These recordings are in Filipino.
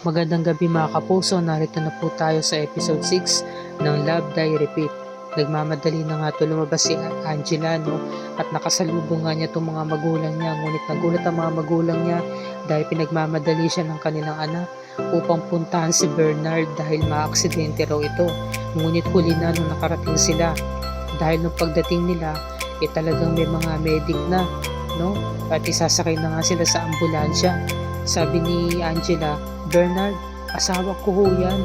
Magandang gabi mga kapuso, narito na po tayo sa episode 6 ng Love Die Repeat. Nagmamadali na nga ito lumabas si Angela, no? At nakasalubong nga niya itong mga magulang niya, ngunit nagulat ang mga magulang niya dahil pinagmamadali siya ng kanilang anak upang puntahan si Bernard dahil maaksidente raw ito. Ngunit huli na nung nakarating sila dahil nung pagdating nila talagang may mga medic na, no? At isasakay na nga sila sa ambulansya. Sabi ni Angela, "Bernard, asawa ko ho yan.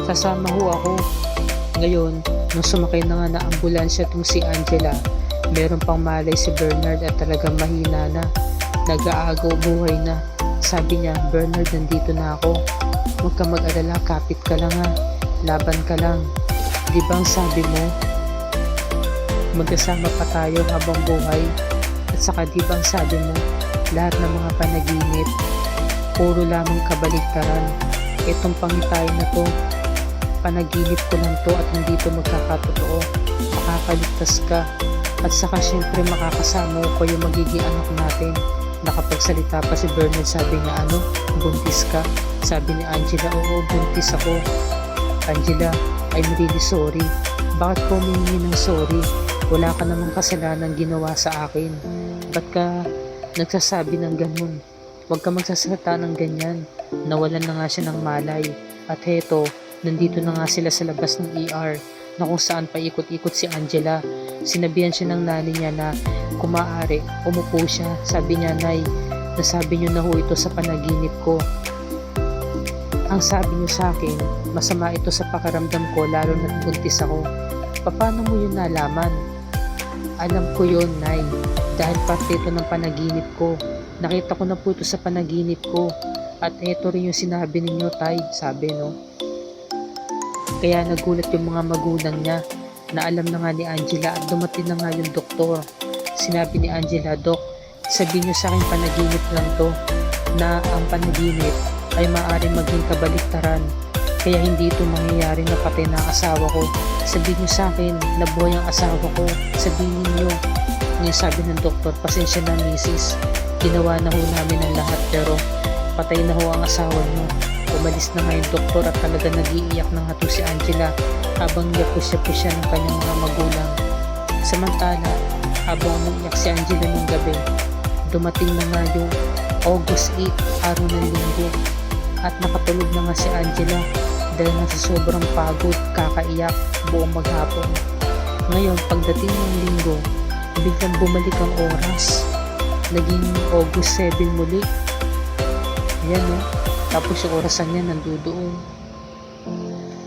Sasama ho ako." Ngayon, nung sumakay na nga na ambulansya itong si Angela, meron pang malay si Bernard at talagang mahina na. Nag-aagaw buhay na. Sabi niya, "Bernard, nandito na ako. Huwag ka mag-alala, kapit ka lang ha. Laban ka lang. Di ba ang sabi mo, magkasama pa tayo habang buhay? At saka di ba ang sabi mo, lahat ng mga panaginip, puro lamang kabaligtaran. Itong pangitayin na to, panaginip ko lang to at hindi to magkakatotoo. Makakaligtas ka. At saka syempre makakasama ko yung magiging anak natin." Nakapagsalita pa si Bernard, sabi niya, "Ano? Buntis ka?" Sabi ni Angela, "Oo, buntis ako." "Angela, I'm really sorry." "Bakit ko humingi ng sorry? Wala ka namang kasalanan ginawa sa akin. Ba't ka nagsasabi ng ganun? Huwag ka magsasalita ng ganyan." Nawalan na nga siya ng malay. At heto, nandito na nga sila sa labas ng ER na kung saan paikot-ikot si Angela. Sinabihan siya ng nanay niya na kung maaari, umupo siya. Sabi niya, "Nay, nasabi niyo na ho ito sa panaginip ko. Ang sabi niyo sa akin, masama ito sa pakiramdam ko lalo na buntis ako." "Paano mo yun nalaman?" "Alam ko yun, Nay, dahil parte ito ng panaginip ko. Nakita ko na po ito sa panaginip ko. At ito rin yung sinabi ninyo, Tay," sabi, no? Kaya nagulat yung mga magulang niya na alam na nga ni Angela at dumating na nga yung doktor. Sinabi ni Angela, "Dok, sabihin niyo sa akin panaginip lang to, na ang panaginip ay maaaring maging kabaliktaran. Kaya hindi ito mangyayari na patay na ang asawa ko. Sabihin niyo sa akin na buhay ang asawa ko. Sabihin niyo." Ngayon sabi ng doktor, "Pasensya na, Mrs. Ginawa na ho namin ang lahat pero patay na ho ang asawa niyo." Umalis na nga yung doktor at talaga nag-iiyak na nga to si Angela habang yapos-yapos siya ng kanyang mga magulang. Samantala, habang umiiyak si Angela nung gabi, dumating na nga yung August 8, araw ng linggo, at nakatulog na nga si Angela dahil nasa sobrang pagod, kakaiyak buong maghapon. Ngayon, pagdating ng linggo, biglang bumalik ang oras. Naging August 7 muli. Ayan, no? Tapos yung orasan niya nandoon.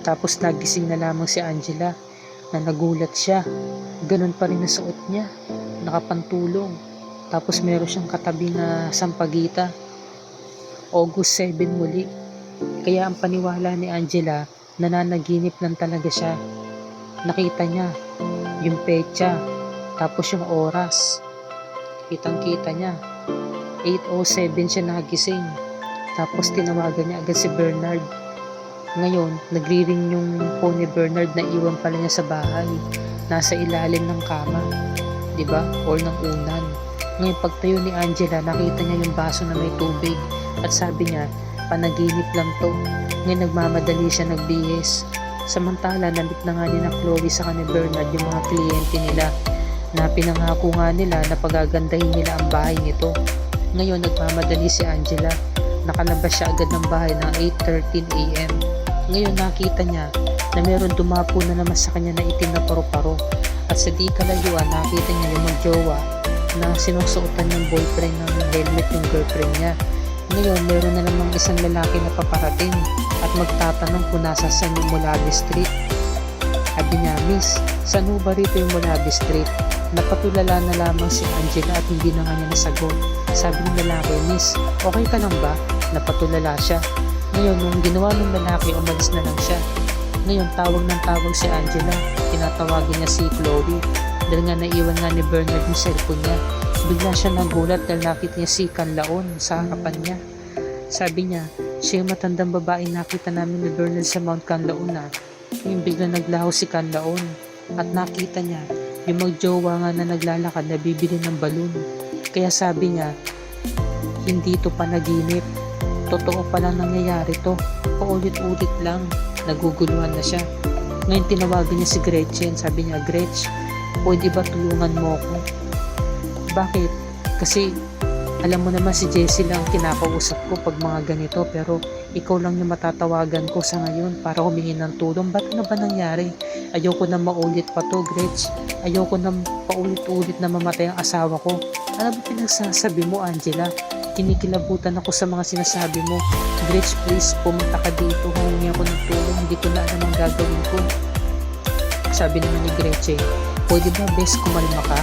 Tapos nagising na lamang si Angela na nagulat siya. Ganun pa rin na suot niya. Nakapantulong. Tapos meron siyang katabi na sampagita. August 7 muli. Kaya ang paniwala ni Angela, nananaginip lang talaga siya. Nakita niya yung petsa. Tapos yung oras. Kitang-kita niya. 8:07 siya nagising. Tapos tinawagan niya agad si Bernard. Ngayon, nagri-ring yung phone ni Bernard na iwan pala niya sa bahay. Nasa ilalim ng kama. Diba? Or ng unan. Ngayon, pagtayo ni Angela, nakita niya yung baso na may tubig. At sabi niya, panaginip lang to. Ngayon, nagmamadali siya nagbihis. Samantala, nabit na nga ni na Chloe sa ni Bernard yung mga kliyente nila na pinangako nga nila na pagagandahin nila ang bahay nito. Ngayon, nagmamadali si Angela. Nakalabas siya agad ng bahay ng 8:13 AM. Ngayon nakita niya na meron dumapo na naman sa kanya na itim na paru-paro. At sa di kalayuan nakita niya yung magjowa na sinusuotan ng boyfriend ng helmet yung girlfriend niya. Ngayon meron na namang isang lalaki na paparating at magtatanong kung nasa saan yung Mulabi Street. Sabi niya, "Miss, saan ho ba rito yung Mulabi Street?" Napatulala na lamang si Angela at hindi na nga niya nasagot. Sabi ng lalaki, "Miss, okay ka lang ba?" Napatulala siya. Ngayon, nung ginawa ng lalaki, umalis na lang siya. Ngayon, tawag ng tawag si Angela. Tinatawagin niya si Chloe. Dahil nga naiwan nga ni Bernard yung cellphone niya. Bigla siya nagulat dahil nakita niya si Canlaon sa harapan niya. Sabi niya, "Siya yung matandang babaeng nakita namin ni Bernard sa Mount Canlaon na." Ngayon, bigla naglaho si Canlaon at nakita niya yung magjowa nga na naglalakad na bibili ng balon. Kaya sabi niya, hindi ito panaginip. totoo palang nangyayari to. Paulit-ulit lang. Naguguluhan na siya. Ngayon tinawagan niya si Gretchen. Sabi niya, Gretch, pwede ba tulungan mo ako? Bakit? Kasi alam mo naman si Jessie lang kinakausap ko pag mga ganito, pero ikaw lang yung matatawagan ko sa ngayon para humingi ng tulong. Ba't ano ba nangyari? Ayoko na maulit pa to, Gretch. Ayoko na paulit-ulit na mamatay ang asawa ko. Ano ba pinagsasabi mo, Angela? Kinikilabutan ako sa mga sinasabi mo. Gretch, please, pumunta ka dito. Humingi ako ng tulong. Hindi ko na alam ang gagawin ko. Sabi naman ni Gretchen, pwede ba, bes, kumalma ka?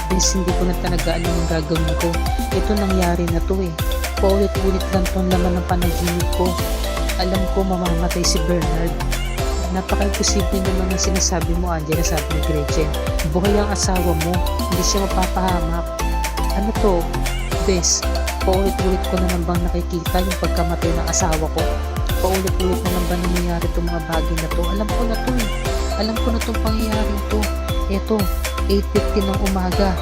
Bes, hindi ko na talaga alam ang gagawin ko. Ito nangyari na to eh. Paulit-ulit lang itong laman ng panaginip ko. Alam ko mamamatay si Bernard. Napaka-imposible naman ang sinasabi mo, Angela, sabi ni Gretchen. Buhay ang asawa mo. Hindi siya mapapahamak. Ano to? Bes, paulit-ulit ko na lang bang nakikita yung pagkamatay ng asawa ko? Paulit-ulit na lang ba nangyayari itong mga bagay na to? Alam ko na to eh. Alam ko na itong pangyayari ito. Eto, 8:50 ng umaga.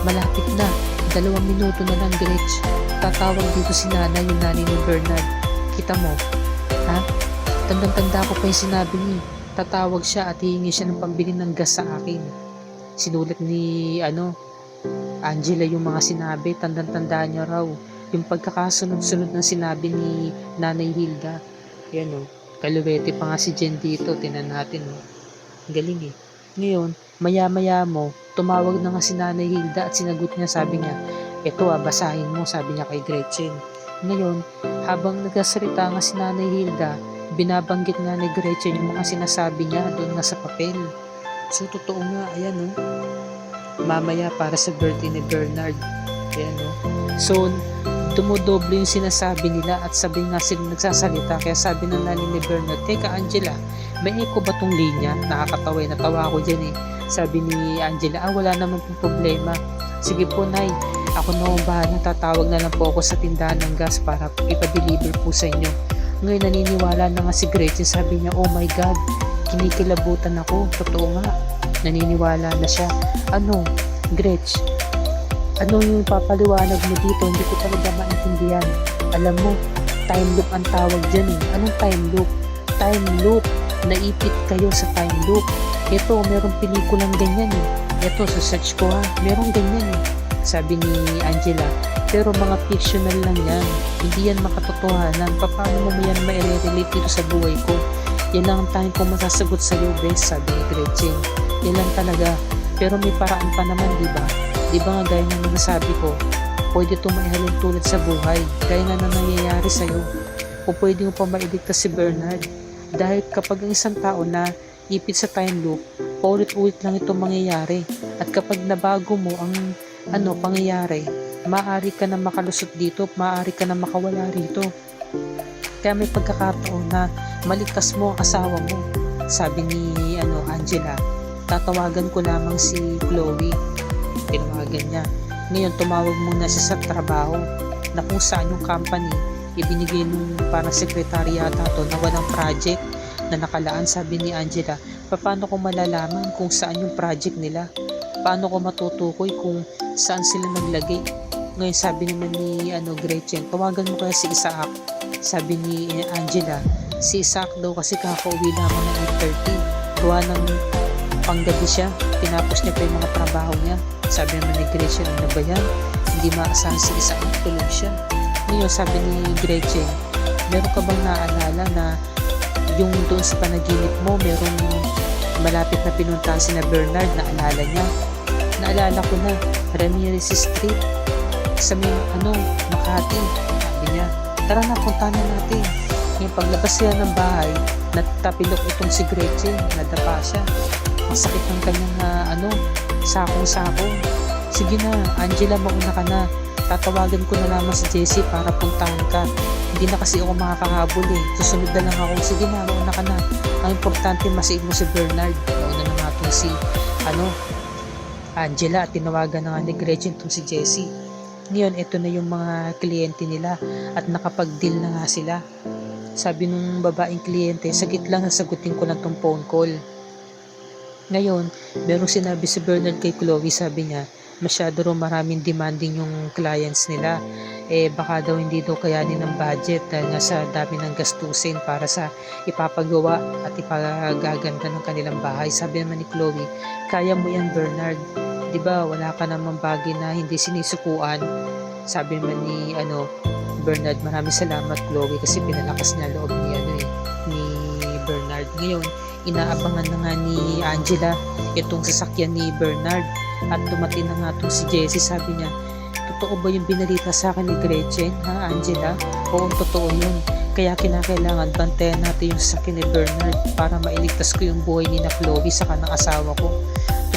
Malapit na. 2 minuto na lang, Gretch. Tatawag dito si nanay, yung nanay ni Bernard. Kita mo? Ha? Tandang-tanda ko pa yung sinabi niya. Tatawag siya at hihingi siya ng pambili ng gas sa akin. Sinulat ni, Angela yung mga sinabi. Tandang-tanda niya raw. Yung pagkakasunod-sunod ng sinabi ni Nanay Hilda. Yan o. Kaluwete pa nga si Jen dito. Tinan natin o. Galing eh. Ngayon, maya-maya mo, tumawag na nga si Nanay Hilda at sinagot niya, sabi niya, eto basahin mo, sabi niya kay Gretchen. Ngayon, habang nagsasalita nga si Nanay Hilda, binabanggit nga ni Gretchen yung mga sinasabi niya doon nga sa papel. So, totoo nga, ayan o. Mamaya para sa birthday ni Bernard. Ayan o. So, dumodoble yung sinasabi nila at sabi nga sila nagsasalita. Kaya sabi ng nanay ni Bernard, teka Angela, may echo ba tong linya? Nakakatawa, natawa ako dyan eh. Sabi ni Angela, wala naman pong problema. Sige po, Nay, ako na ang bahala, tatawag na lang po ako sa tindahan ng gas para ipa-deliver po sa inyo. Ngayon naniniwala na nga si Gretchen, sabi niya, oh my God, kinikilabutan ako, totoo nga, naniniwala na siya. Ano, Gretch, ano yung papaliwanag mo dito? Hindi ko talaga maintindihan. Alam mo, time loop ang tawag dyan eh. Anong time loop? Time loop. Naipit kayo sa time loop. Ito, merong pelikulang ganyan eh. Ito, sa search ko ha, merong ganyan eh. Sabi ni Angela, pero mga fictional lang yan. Hindi yan makatotohanan. Paano mo yan ma-relate dito sa buhay ko? Yan lang ang tanging kong masasagot sa'yo, best, sabi ni Gretchen. Yan lang talaga. Pero may paraan pa naman, di ba? Di ba nga gaya nga nasabi ko, pwede ito maihalin tulad sa buhay. Gaya nga na nangyayari sa'yo. O pwede mo pa mailigtas si Bernard. Dahil kapag ang isang tao na ipit sa time loop, paulit-ulit lang ito mangyayari. At kapag nabago mo ang pangyayari, maaari ka na makalusot dito, maaari ka na makawala rito. Kaya may pagkakataon na maligtas mo ang asawa mo. Sabi ni Angela, tatawagan ko lamang si Chloe. Tinawagan niya. Ngayon tumawag muna siya sa trabaho na kung saan yung company ibinigay nung parang sekretary yata to na walang project na nakalaan. Sabi ni Angela, paano ko malalaman kung saan yung project nila? Paano ko matutukoy kung saan sila naglagay? Ngayon sabi naman ni Gretchen, tawagan mo kaya si Isaac. Sabi ni Angela, si Isaac daw kasi kakauwi lamang ng 8:30. Gawa ng panggabi siya, tinapos niya pa yung mga trabaho niya. Sabi naman ni Gretchen, ano ba yan? Hindi maasahan si Isaac, tulog siya. Ngayon sabi ni Gretchen, meron ka bang naalala na yung doon sa panaginip mo, merong malapit na pinuntahan si na Bernard, naalala niya? Naalala ko na, Ramirez Street, sa may Makati. Sabi niya, tara na, punta na natin. Yung paglabas siya ng bahay, natapilok itong si Gretchen, nadapa siya. Ang sakit ng kanyang sakong-sakong. Sige na, Angela, mauna ka na. Tatawagan ko na lamang si Jessie para puntahan ka. Hindi na kasi ako makakahabol eh. Susunod na lang ako. Sige na, mauna ka na. Ang importante, masiig mo si Bernard. Mauna na nga itong si Angela at tinawagan na nga ni Gretchen itong si Jessie. Ngayon, ito na yung mga kliyente nila at nakapag-deal na nga sila. Sabi nung babaeng kliyente, sagit lang, sagutin ko lang tong phone call. Ngayon, merong sinabi si Bernard kay Chloe, sabi niya, masyado raw maraming demanding yung clients nila. Baka daw hindi daw kayanin ng budget dahil nga sa dami ng gastusin para sa ipapagawa at ipagaganda ng kanilang bahay. Sabi naman ni Chloe, kaya mo yan Bernard. 'Di ba wala ka namang bagay na hindi sinisukuan. Sabi naman ni Bernard, maraming salamat Chloe kasi pinalakas niya loob ni Bernard. Ngayon, inaabangan na nga ni Angela itong sasakyan ni Bernard at dumating na nga itong si Jessie. Sabi niya, totoo ba yung binalita sa akin ni Gretchen, ha Angela? Oo, totoo yun. Kaya kinakailangan bantayan natin yung sasakyan ni Bernard para mailigtas ko yung buhay ni na Chloe sa kanang asawa ko.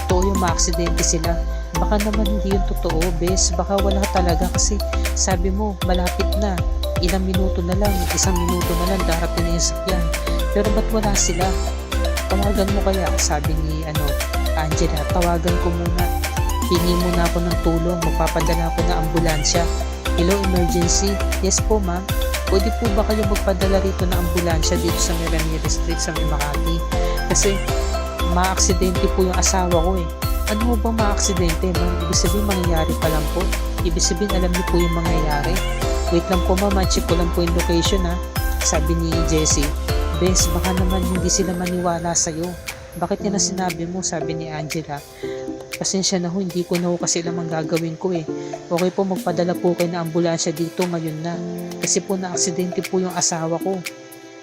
Totoo yung maaksidente sila. Baka naman hindi yung totoo, bes. Baka wala talaga kasi sabi mo, malapit na. Ilang minuto na lang, 1 minuto na lang, darating na yung sakyan. Pero ba't wala sila? Tawagan mo kaya, sabi ni Angela, tawagan ko muna. Hingi muna ako ng tulong, magpapadala ako ng ambulansya. Hello, emergency? Yes po, ma'am. Pwede po ba kayo magpadala rito ng ambulansya dito sa Ramirez Street sa Makati? Kasi maaksidente po yung asawa ko eh. Ano mo bang maaksidente, ma'am? Ibig sabihin mangyayari pa lang po. Ibig sabihin alam niyo po yung mangyayari. Wait lang po ma'am, check ko lang po yung location ha. Sabi ni Jessie, bes, baka naman hindi sila maniwala sa'yo. Bakit yan na sinabi mo? Sabi ni Angela, pasensya na ho, hindi ko na ho kasi lamang gagawin ko eh. Okay po, magpadala po kayo na ambulansya dito ngayon na. Kasi po na-aksidente po yung asawa ko.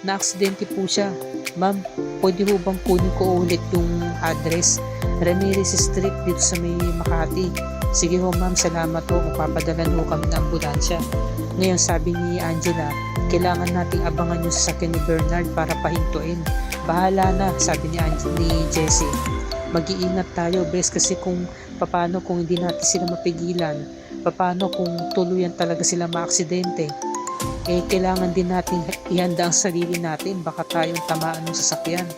Na-aksidente po siya. Ma'am, pwede ho bang kunin ko ulit yung address? Ramirez Street dito sa may Makati. Sige ho ma'am, salamat ho. Magpapadalan ho kami ng ambulansya. Ngayon sabi ni Angela, kailangan nating abangan yung sasakyan ni Bernard para pahintuin. Bahala na, sabi ni Jessie. Mag-iingat tayo, bes, kasi kung paano kung hindi natin sila mapigilan, paano kung tuluyan talaga sila maaksidente, kailangan din natin ihanda ang sarili natin, baka tayong tamaan ng sasakyan.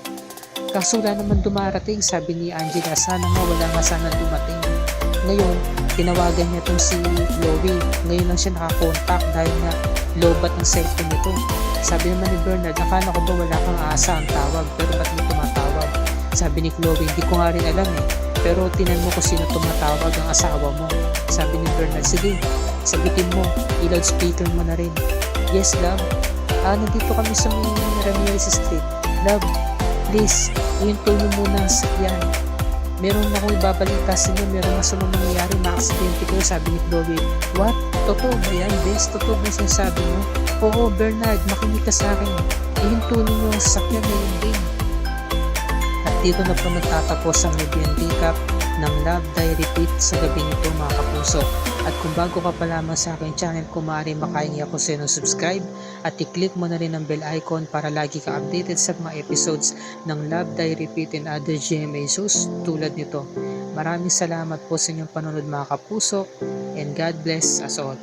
Kaso wala naman dumarating, sabi ni Angela, sana nga wala nga sana dumating. Ngayon, tinawagan niya itong si Chloe. Ngayon lang siya nakakontak dahil na lobat ang cellphone nito. Sabi naman ni Bernard, akala ko ba wala kang asa ang tawag, pero ba't mo tumatawag? Sabi ni Chloe, hindi ko nga rin alam eh. Pero tinan mo kung sino tumatawag, ang asawa mo. Sabi ni Bernard, sige, sabitin mo, i-loudspeaker mo na rin. Yes, love. Nandito kami sa may Ramirez Street. Love, please, ihinto niyo muna ang sakyan. Meron na akong ibabalita sa inyo, meron na sa mga nangyayari, na-aksidente ko, sabi ni Chloe. What? Totoo ba yan, bes? Totoo ba yung sinasabi mo? Oo, Bernard, makinig ka sa akin. Ihinto niyo ang sakyan ngayon din. At dito na po nagtatapos ang review and recap ng Love Diary Repeat sa gabi nito mga kapuso. At kung bago ka pa lamang sa aking channel, kung maaari makahingi ako sa inyo subscribe at i-click mo na rin ang bell icon para lagi ka updated sa mga episodes ng Love Diary Repeat and other GMA shows tulad nito. Maraming salamat po sa inyong panonood mga kapuso and God bless us all.